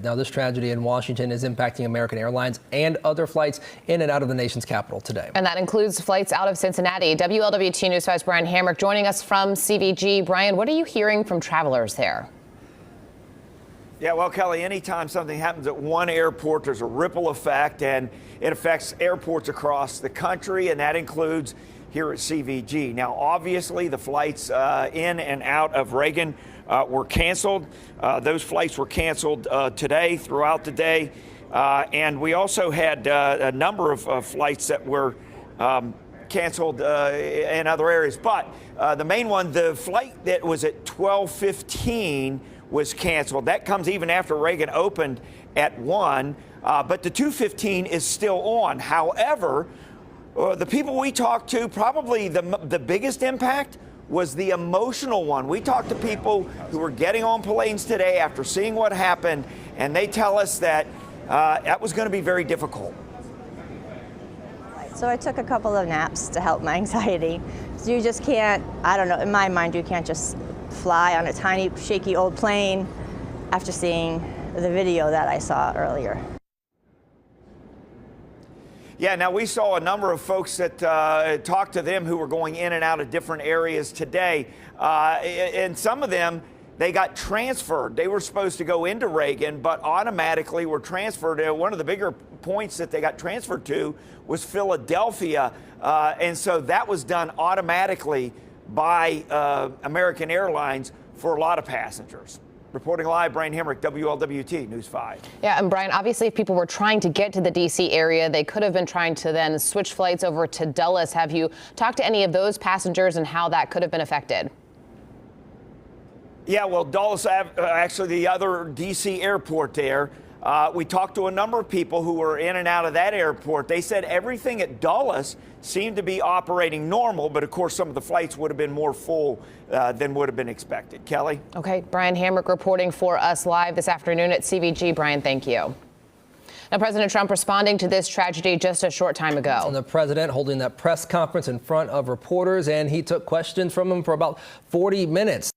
Now, this tragedy in Washington is impacting American Airlines and other flights in and out of the nation's capital today. And that includes flights out of Cincinnati. WLWT News 5's Brian Hamrick joining us from CVG. Brian, what are you hearing from travelers there? Yeah, well, Kelly, anytime something happens at one airport, there's a ripple effect, and it affects airports across the country, and that includes here at CVG. Now, obviously, the flights in and out of Reagan were canceled. Those flights were canceled today, throughout the day. And we also had a number of flights that were canceled in other areas. But the main one, the flight that was at 12:15 was canceled. That comes even after Reagan opened at 1. But the 2:15 is still on. However, the people we talked to, probably the biggest impact was the emotional one. We talked to people who were getting on planes today after seeing what happened, and they tell us that that was going to be very difficult. So I took a couple of naps to help my anxiety. So you just can't, I don't know, in my mind, you can't just fly on a tiny, shaky old plane after seeing the video that I saw earlier. Yeah, now we saw a number of folks that talked to them who were going in and out of different areas today. And some of them, they got transferred. They were supposed to go into Reagan, but automatically were transferred. One of the bigger points that they got transferred to was Philadelphia. And so that was done automatically by American Airlines for a lot of passengers. Reporting live, Brian Hamrick, WLWT News 5. Yeah, and Brian, obviously, if people were trying to get to the D.C. area, they could have been trying to then switch flights over to Dulles. Have you talked to any of those passengers and how that could have been affected? Yeah, well, Dulles, actually the other D.C. airport there, we talked to a number of people who were in and out of that airport. They said everything at Dulles seemed to be operating normal, but of course some of the flights would have been more full than would have been expected. Kelly? Okay, Brian Hamrick reporting for us live this afternoon at CVG. Brian, thank you. Now, President Trump responding to this tragedy just a short time ago. And the president holding that press conference in front of reporters, and he took questions from them for about 40 minutes.